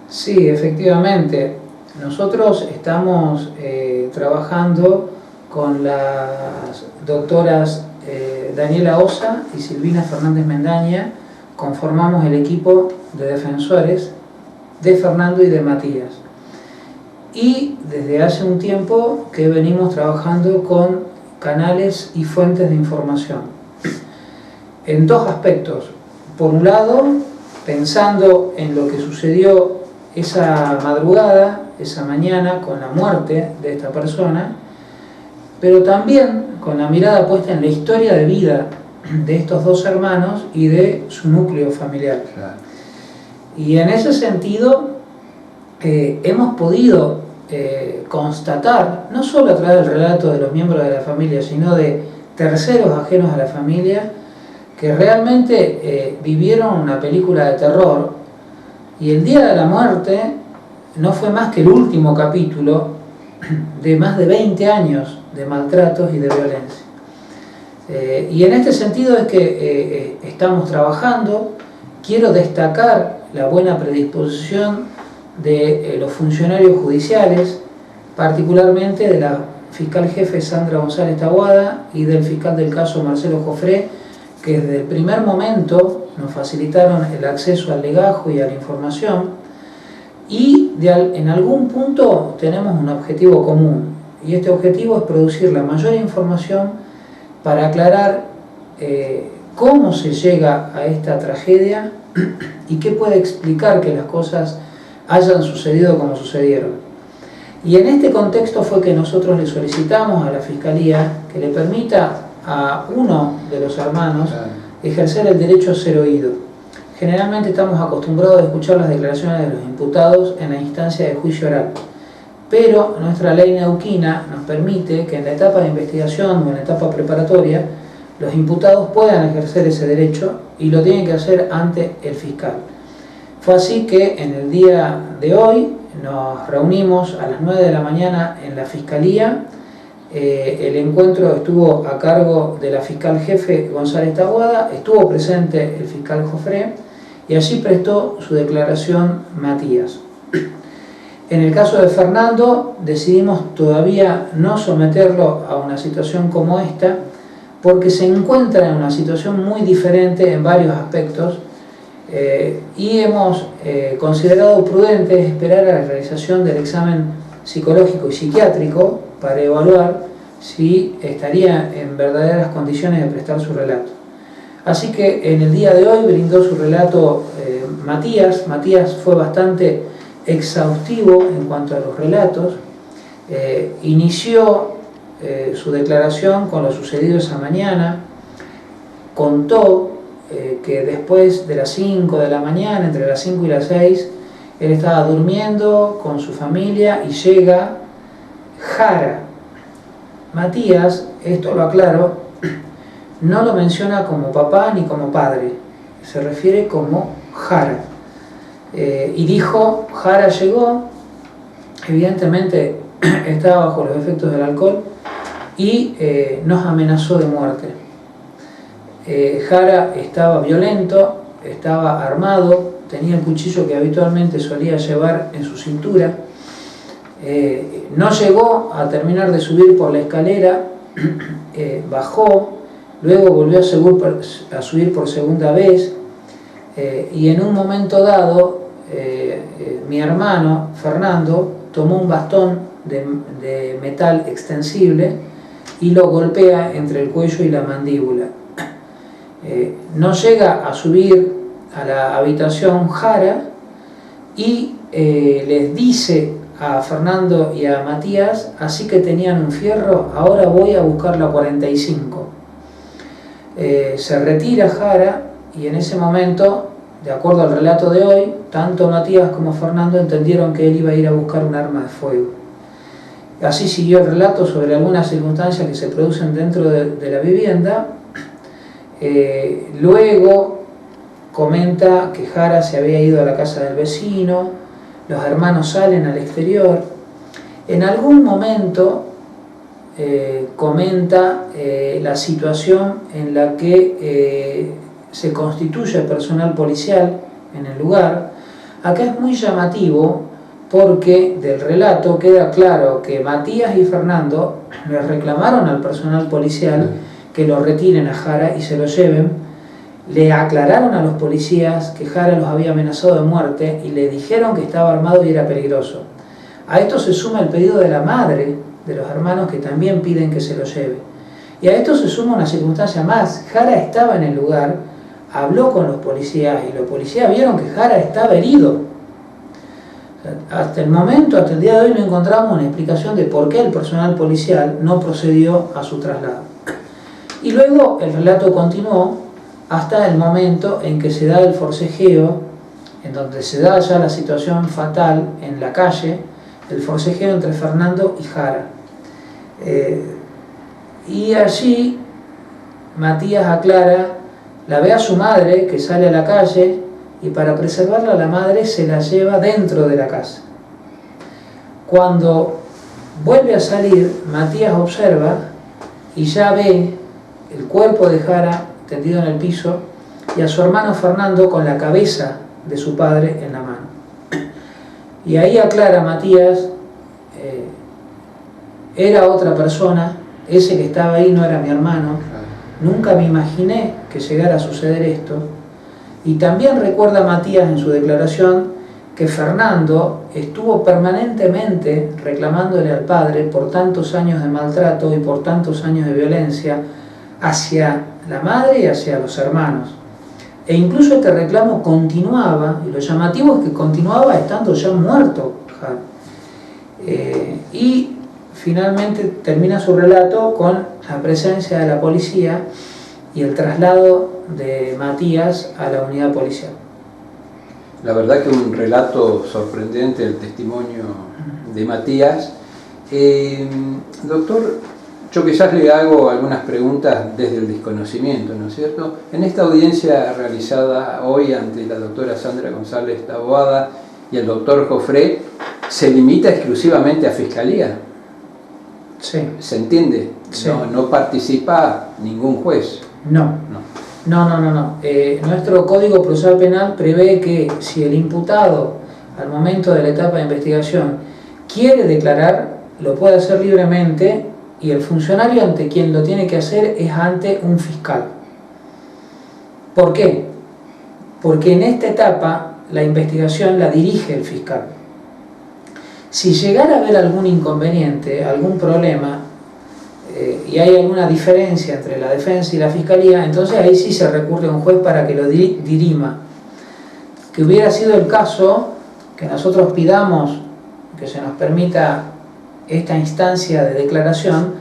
Sí, efectivamente. Nosotros estamos trabajando con las doctoras Daniela Osa y Silvina Fernández Mendaña. Conformamos el equipo de defensores de Fernando y de Matías. Y desde hace un tiempo que venimos trabajando con canales y fuentes de información. En dos aspectos. Por un lado, pensando en lo que sucedió esa madrugada, esa mañana, con la muerte de esta persona, pero también con la mirada puesta en la historia de vida de estos dos hermanos y de su núcleo familiar. Claro. Y en ese sentido hemos podido constatar, no solo a través del relato de los miembros de la familia, sino de terceros ajenos a la familia, que realmente vivieron una película de terror, y el día de la muerte no fue más que el último capítulo de más de 20 años de maltratos y de violencia. Y en este sentido es que estamos trabajando. Quiero destacar la buena predisposición de los funcionarios judiciales, particularmente de la fiscal jefe Sandra González Taboada y del fiscal del caso Marcelo Jofré, que desde el primer momento nos facilitaron el acceso al legajo y a la información, y en algún punto tenemos un objetivo común, y este objetivo es producir la mayor información para aclarar cómo se llega a esta tragedia y qué puede explicar que las cosas hayan sucedido como sucedieron. Y en este contexto fue que nosotros le solicitamos a la Fiscalía que le permita a uno de los hermanos ejercer el derecho a ser oído. Generalmente estamos acostumbrados a escuchar las declaraciones de los imputados en la instancia de juicio oral, pero nuestra ley neuquina nos permite que en la etapa de investigación o en la etapa preparatoria los imputados puedan ejercer ese derecho, y lo tienen que hacer ante el fiscal. Fue así que en el día de hoy nos reunimos a las 9 de la mañana en la Fiscalía. El encuentro estuvo a cargo de la fiscal jefe González Taboada, estuvo presente el fiscal Jofré, y allí prestó su declaración Matías. En el caso de Fernando decidimos todavía no someterlo a una situación como esta, porque se encuentra en una situación muy diferente en varios aspectos, y hemos considerado prudente esperar a la realización del examen psicológico y psiquiátrico para evaluar si estaría en verdaderas condiciones de prestar su relato. Así que en el día de hoy brindó su relato Matías. Matías fue bastante exhaustivo en cuanto a los relatos. Inició su declaración con lo sucedido esa mañana. Contó que después de las 5 de la mañana, entre las 5 y las 6, él estaba durmiendo con su familia y llega Jara. Matías, esto lo aclaro, no lo menciona como papá ni como padre, se refiere como Jara. Y dijo, Jara llegó, evidentemente estaba bajo los efectos del alcohol, y nos amenazó de muerte. Jara estaba violento, estaba armado, tenía el cuchillo que habitualmente solía llevar en su cintura. No llegó a terminar de subir por la escalera, bajó, luego volvió a subir por segunda vez, y en un momento dado mi hermano Fernando tomó un bastón de metal extensible y lo golpea entre el cuello y la mandíbula. No llega a subir a la habitación Jara, y les dice a Fernando y a Matías, así que tenían un fierro, ahora voy a buscar la 45. Se retira Jara, y en ese momento, de acuerdo al relato de hoy, tanto Matías como Fernando entendieron que él iba a ir a buscar un arma de fuego. Así siguió el relato sobre algunas circunstancias que se producen dentro de la vivienda. Luego comenta que Jara se había ido a la casa del vecino, los hermanos salen al exterior. En algún momento comenta la situación en la que se constituye personal policial en el lugar, Acá es muy llamativo porque del relato queda claro que Matías y Fernando les reclamaron al personal policial que lo retiren a Jara y se lo lleven, le aclararon a los policías que Jara los había amenazado de muerte y le dijeron que estaba armado y era peligroso. A esto se suma el pedido de la madre de los hermanos que también piden que se lo lleve. Y a esto se suma una circunstancia más. Jara estaba en el lugar, habló con los policías y los policías vieron que Jara estaba herido. Hasta el momento, hasta el día de hoy, no encontramos una explicación de por qué el personal policial no procedió a su traslado. Y luego el relato continuó hasta el momento en que se da el forcejeo, en donde se da ya la situación fatal en la calle, el forcejeo entre Fernando y Jara. Y allí Matías aclara, la ve a su madre que sale a la calle y para preservarla la madre se la lleva dentro de la casa. Cuando vuelve a salir, Matías observa y ya ve el cuerpo de Jara tendido en el piso y a su hermano Fernando con la cabeza de su padre en la mano. Y ahí aclara Matías, era otra persona, ese que estaba ahí no era mi hermano, nunca me imaginé que llegara a suceder esto. Y también recuerda Matías en su declaración que Fernando estuvo permanentemente reclamándole al padre por tantos años de maltrato y por tantos años de violencia hacia la madre y hacia los hermanos. E incluso este reclamo continuaba, y lo llamativo es que continuaba estando ya muerto. Y finalmente termina su relato con la presencia de la policía y el traslado de Matías a la unidad policial. La verdad que un relato sorprendente el testimonio de Matías. Doctor, yo quizás le hago algunas preguntas desde el desconocimiento, ¿no es cierto? En esta audiencia realizada hoy ante la doctora Sandra González Taboada y el doctor Jofré, ¿se limita exclusivamente a Fiscalía? Sí. ¿Se entiende? Sí. No participa ningún juez. No. Nuestro Código Procesal Penal prevé que si el imputado al momento de la etapa de investigación quiere declarar, lo puede hacer libremente y el funcionario ante quien lo tiene que hacer es ante un fiscal. ¿Por qué? Porque en esta etapa la investigación la dirige el fiscal. Si llegara a haber algún inconveniente, algún problema, y hay alguna diferencia entre la defensa y la fiscalía, entonces ahí sí se recurre a un juez para que lo dirima. Que hubiera sido el caso que nosotros pidamos que se nos permita esta instancia de declaración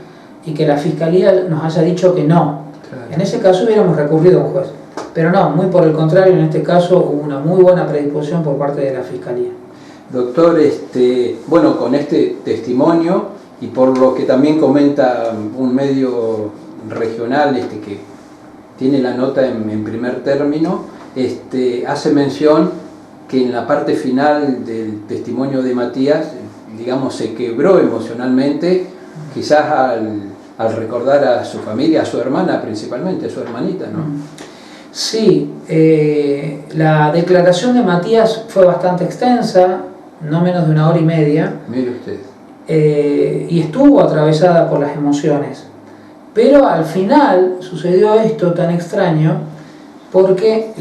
y que la fiscalía nos haya dicho que no. Claro. En ese caso hubiéramos recurrido a un juez. Pero no, muy por el contrario, en este caso hubo una muy buena predisposición por parte de la fiscalía. Doctor, bueno, con este testimonio y por lo que también comenta un medio regional que tiene la nota en primer término, hace mención que en la parte final del testimonio de Matías, digamos, se quebró emocionalmente, quizás al recordar a su familia, a su hermana principalmente, a su hermanita, ¿no? Sí, la declaración de Matías fue bastante extensa, no menos de 1 hora y media. Mire usted. Y estuvo atravesada por las emociones. Pero al final sucedió esto tan extraño porque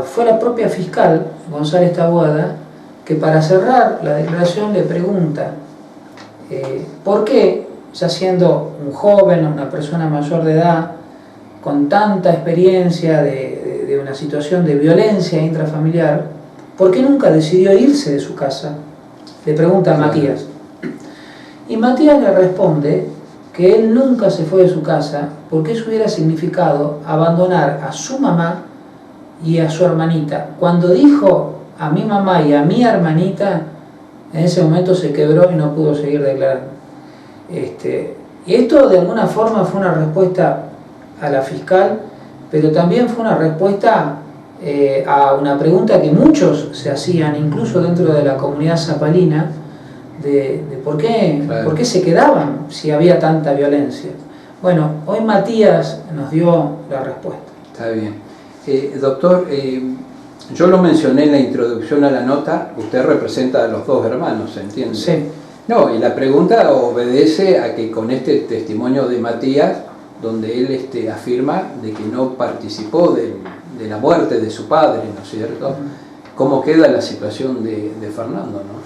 fue la propia fiscal, González Taboada, que para cerrar la declaración le pregunta ¿por qué, ya siendo un joven, una persona mayor de edad, con tanta experiencia de una situación de violencia intrafamiliar, ¿por qué nunca decidió irse de su casa? Le pregunta a Matías. Y Matías le responde que él nunca se fue de su casa porque eso hubiera significado abandonar a su mamá y a su hermanita. Cuando dijo a mi mamá y a mi hermanita, en ese momento se quebró y no pudo seguir declarando. Y esto de alguna forma fue una respuesta a la fiscal, pero también fue una respuesta a una pregunta que muchos se hacían, incluso dentro de la comunidad zapalina, de por qué se quedaban si había tanta violencia. Bueno, hoy Matías nos dio la respuesta. Está bien. Doctor, Yo lo mencioné en la introducción a la nota, usted representa a los dos hermanos, ¿se entiende? Sí. No, y la pregunta obedece a que con este testimonio de Matías, donde él afirma de que no participó de la muerte de su padre, ¿no es cierto? ¿Cómo queda la situación de Fernando, no?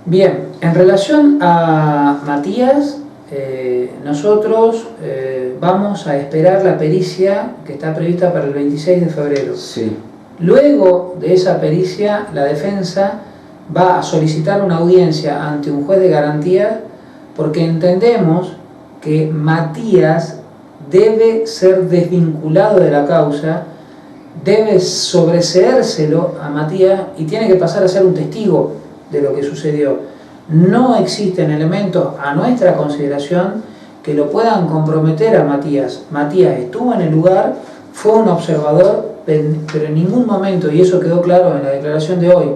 Bien, en relación a Matías, nosotros vamos a esperar la pericia que está prevista para el 26 de febrero. Sí. Luego de esa pericia, la defensa va a solicitar una audiencia ante un juez de garantía porque entendemos que Matías debe ser desvinculado de la causa, debe sobreseérselo a Matías y tiene que pasar a ser un testigo de lo que sucedió. No existen elementos a nuestra consideración que lo puedan comprometer a Matías. Matías estuvo en el lugar, fue un observador, pero en ningún momento, y eso quedó claro en la declaración de hoy,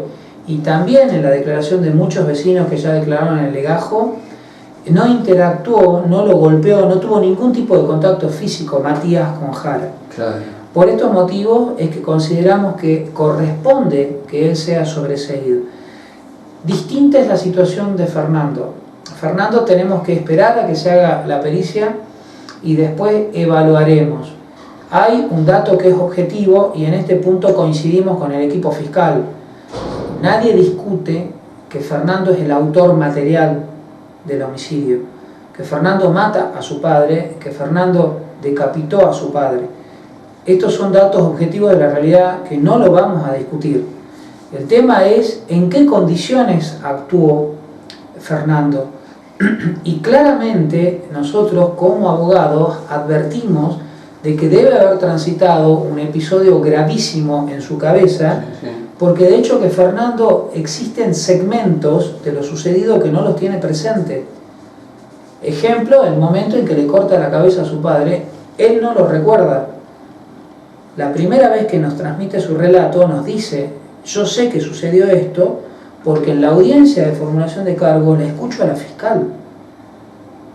y también en la declaración de muchos vecinos que ya declararon en el legajo, no interactuó, no lo golpeó, no tuvo ningún tipo de contacto físico Matías con Jara. Claro. Por estos motivos es que consideramos que corresponde que él sea sobreseído. Distinta es la situación de Fernando. Fernando tenemos que esperar a que se haga la pericia y después evaluaremos. Hay un dato que es objetivo y en este punto coincidimos con el equipo fiscal. Nadie discute que Fernando es el autor material del homicidio, que Fernando mata a su padre, que Fernando decapitó a su padre. Estos son datos objetivos de la realidad que no lo vamos a discutir. El tema es en qué condiciones actuó Fernando. Y claramente nosotros como abogados advertimos de que debe haber transitado un episodio gravísimo en su cabeza, porque de hecho que Fernando existen segmentos de lo sucedido que no los tiene presente. Ejemplo, el momento en que le corta la cabeza a su padre, él no lo recuerda. La primera vez que nos transmite su relato nos dice: yo sé que sucedió esto porque en la audiencia de formulación de cargo la escucho a la fiscal.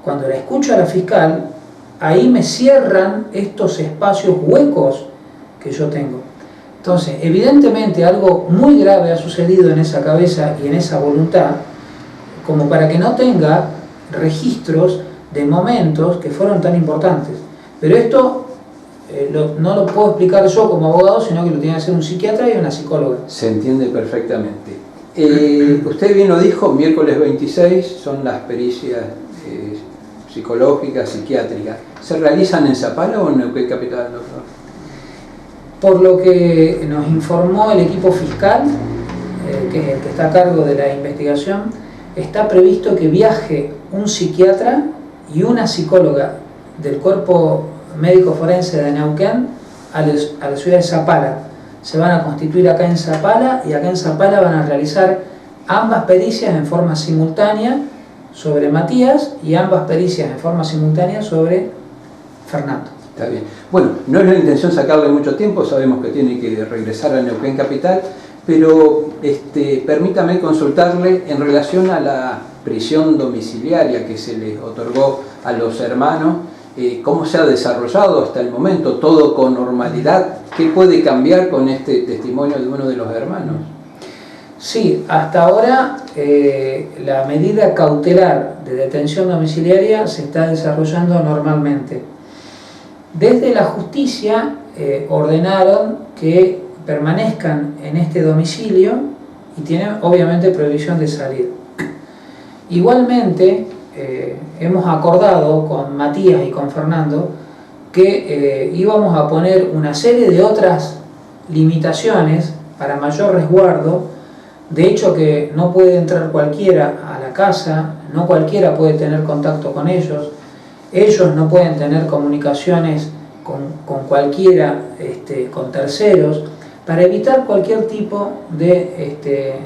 Cuando la escucho a la fiscal, ahí me cierran estos espacios huecos que yo tengo. Entonces, evidentemente algo muy grave ha sucedido en esa cabeza y en esa voluntad, como para que no tenga registros de momentos que fueron tan importantes. Pero esto no lo puedo explicar yo como abogado, sino que lo tiene que hacer un psiquiatra y una psicóloga. Se entiende perfectamente. Usted bien lo dijo, miércoles 26 son las pericias psicológicas, psiquiátricas. ¿Se realizan en Zapala o en Neuquén Capital, doctor? Por lo que nos informó el equipo fiscal, que es el que está a cargo de la investigación, está previsto que viaje un psiquiatra y una psicóloga del cuerpo médico forense de Neuquén a la ciudad de Zapala. Se van a constituir acá en Zapala y acá en Zapala van a realizar ambas pericias en forma simultánea sobre Matías y ambas pericias en forma simultánea sobre Fernando. Está bien. Bueno, no es la intención sacarle mucho tiempo, sabemos que tiene que regresar a Neuquén Capital, pero permítame consultarle en relación a la prisión domiciliaria que se les otorgó a los hermanos. ¿Cómo se ha desarrollado hasta el momento? ¿Todo con normalidad? ¿Qué puede cambiar con este testimonio de uno de los hermanos? Sí, hasta ahora la medida cautelar de detención domiciliaria se está desarrollando normalmente. Desde la justicia ordenaron que permanezcan en este domicilio y tienen obviamente prohibición de salir. Igualmente, hemos acordado con Matías y con Fernando que íbamos a poner una serie de otras limitaciones para mayor resguardo. De hecho, que no puede entrar cualquiera a la casa, no cualquiera puede tener contacto con ellos no pueden tener comunicaciones con cualquiera, con terceros, para evitar cualquier tipo de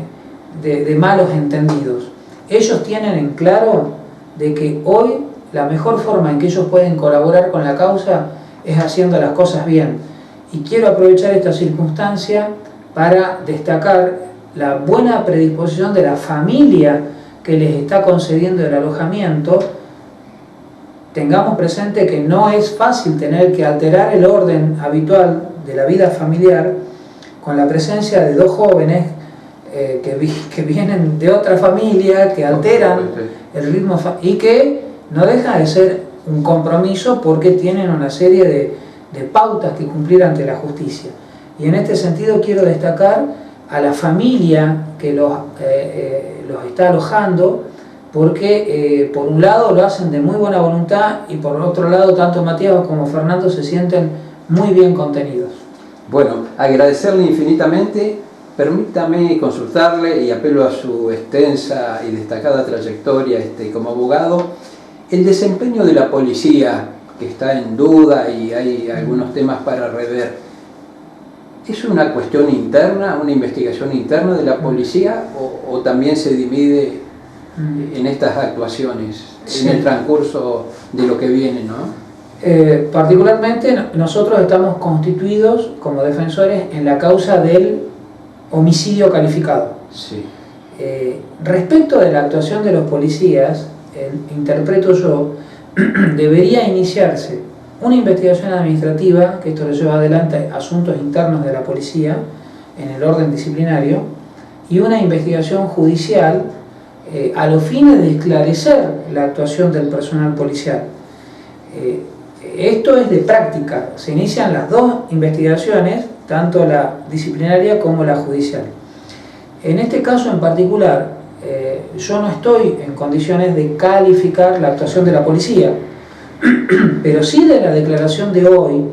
malos entendidos. Ellos tienen en claro de que hoy la mejor forma en que ellos pueden colaborar con la causa es haciendo las cosas bien. Y quiero aprovechar esta circunstancia para destacar la buena predisposición de la familia que les está concediendo el alojamiento. Tengamos presente que no es fácil tener que alterar el orden habitual de la vida familiar con la presencia de dos jóvenes que vienen de otra familia, que alteran el ritmo y que no deja de ser un compromiso porque tienen una serie de pautas que cumplir ante la justicia. Y en este sentido quiero destacar a la familia que los está alojando, porque por un lado lo hacen de muy buena voluntad y por otro lado tanto Matías como Fernando se sienten muy bien contenidos. Bueno, agradecerle infinitamente. Permítame consultarle, y apelo a su extensa y destacada trayectoria como abogado, el desempeño de la policía, que está en duda y hay algunos temas para rever. ¿Es una cuestión interna, una investigación interna de la policía o también se divide en estas actuaciones, sí, en el transcurso de lo que viene, ¿no? Particularmente nosotros estamos constituidos como defensores en la causa del homicidio calificado. Sí. Respecto de la actuación de los policías, interpreto yo, debería iniciarse una investigación administrativa, que esto lo lleva adelante asuntos internos de la policía en el orden disciplinario, y una investigación judicial a los fines de esclarecer la actuación del personal policial. Esto es de práctica, se inician las dos investigaciones, tanto la disciplinaria como la judicial. En este caso en particular, yo no estoy en condiciones de calificar la actuación de la policía, pero sí de la declaración de hoy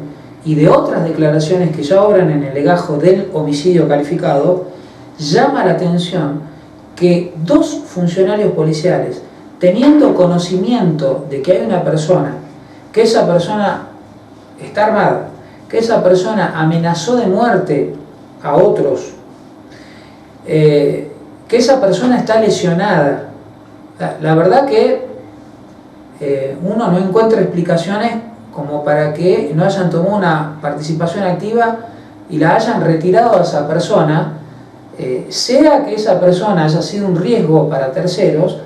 y de otras declaraciones que ya obran en el legajo del homicidio calificado, llama la atención que dos funcionarios policiales, teniendo conocimiento de que hay una persona, que esa persona está armada, que esa persona amenazó de muerte a otros, que esa persona está lesionada, la verdad que uno no encuentra explicaciones como para que no hayan tomado una participación activa y la hayan retirado a esa persona, sea que esa persona haya sido un riesgo para terceros,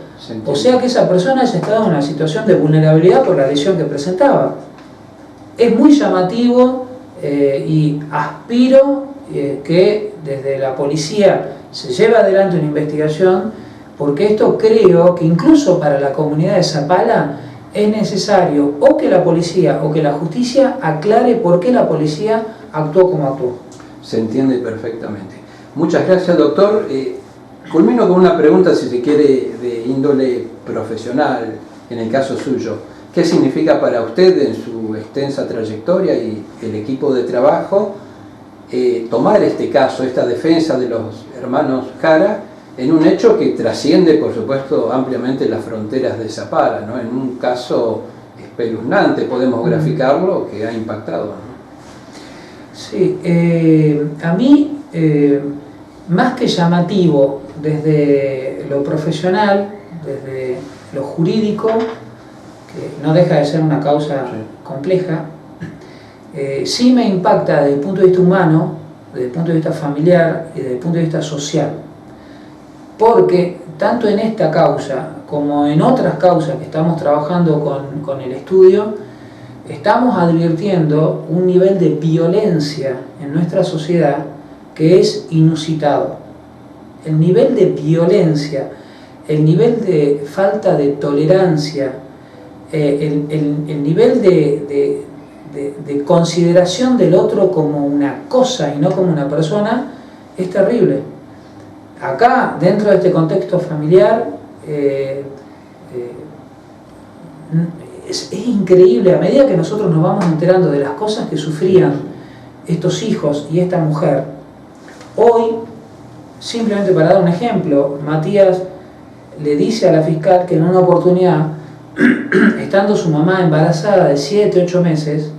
o sea que esa persona haya estado en una situación de vulnerabilidad por la lesión que presentaba. Es muy llamativo y aspiro que desde la policía se lleve adelante una investigación, porque esto creo que incluso para la comunidad de Zapala es necesario o que la policía o que la justicia aclare por qué la policía actuó como actuó. Se entiende perfectamente. Muchas gracias, doctor. Culmino con una pregunta, si se quiere, de índole profesional, en el caso suyo. ¿Qué significa para usted, en su extensa trayectoria y el equipo de trabajo, tomar este caso, esta defensa de los hermanos Jara, en un hecho que trasciende, por supuesto, ampliamente las fronteras de Zapala, ¿no? En un caso espeluznante, podemos graficarlo, que ha impactado, ¿no? Sí, a mí, más que llamativo, desde lo profesional, desde lo jurídico, que no deja de ser una causa compleja, sí me impacta desde el punto de vista humano, desde el punto de vista familiar y desde el punto de vista social. Porque tanto en esta causa como en otras causas que estamos trabajando con el estudio, estamos advirtiendo un nivel de violencia en nuestra sociedad que es inusitado. El nivel de violencia, el nivel de falta de tolerancia, el nivel de consideración del otro como una cosa y no como una persona es terrible. Acá, dentro de este contexto familiar, es increíble, a medida que nosotros nos vamos enterando de las cosas que sufrían estos hijos y esta mujer. Hoy, simplemente para dar un ejemplo, Matías le dice a la fiscal que en una oportunidad, estando su mamá embarazada de 7, 8 meses,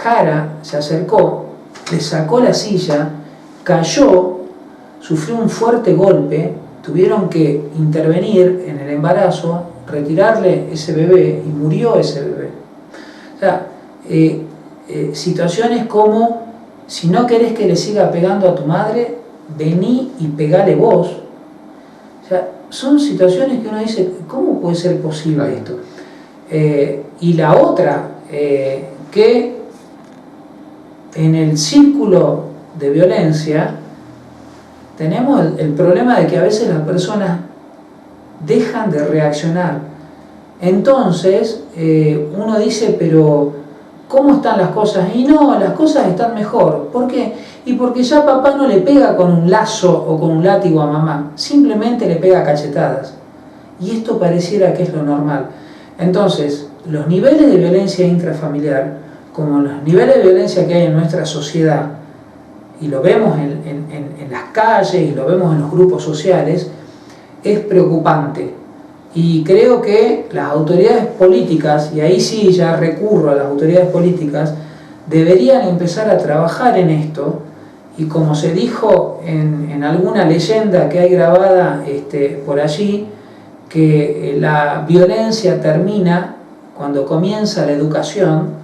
Jara se acercó, le sacó la silla, cayó, sufrió un fuerte golpe, tuvieron que intervenir en el embarazo, retirarle ese bebé y murió ese bebé. O sea, situaciones como, si no querés que le siga pegando a tu madre, vení y pegale vos. O sea, son situaciones que uno dice, ¿cómo puede ser posible esto? Y la otra, que en el círculo de violencia, tenemos el problema de que a veces las personas dejan de reaccionar. Entonces uno dice, pero ¿cómo están las cosas? Y no, las cosas están mejor. ¿Por qué? Y porque ya papá no le pega con un lazo o con un látigo a mamá, simplemente le pega cachetadas. Y esto pareciera que es lo normal. Entonces, los niveles de violencia intrafamiliar, como los niveles de violencia que hay en nuestra sociedad, y lo vemos en las calles y lo vemos en los grupos sociales, es preocupante. Y creo que las autoridades políticas, y ahí sí ya recurro a las autoridades políticas, deberían empezar a trabajar en esto, y como se dijo en alguna leyenda que hay grabada por allí, que la violencia termina cuando comienza la educación.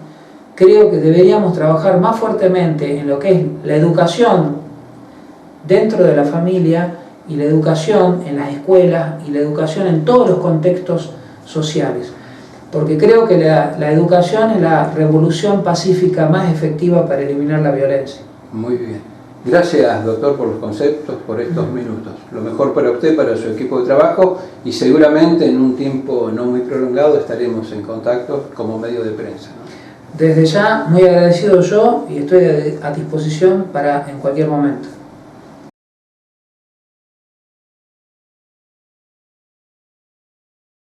Creo que deberíamos trabajar más fuertemente en lo que es la educación dentro de la familia y la educación en las escuelas y la educación en todos los contextos sociales, porque creo que la educación es la revolución pacífica más efectiva para eliminar la violencia. Muy bien. Gracias, doctor, por los conceptos, por estos minutos. Lo mejor para usted, para su equipo de trabajo, y seguramente en un tiempo no muy prolongado estaremos en contacto como medio de prensa, ¿no? Desde ya, muy agradecido yo, y estoy a disposición para en cualquier momento.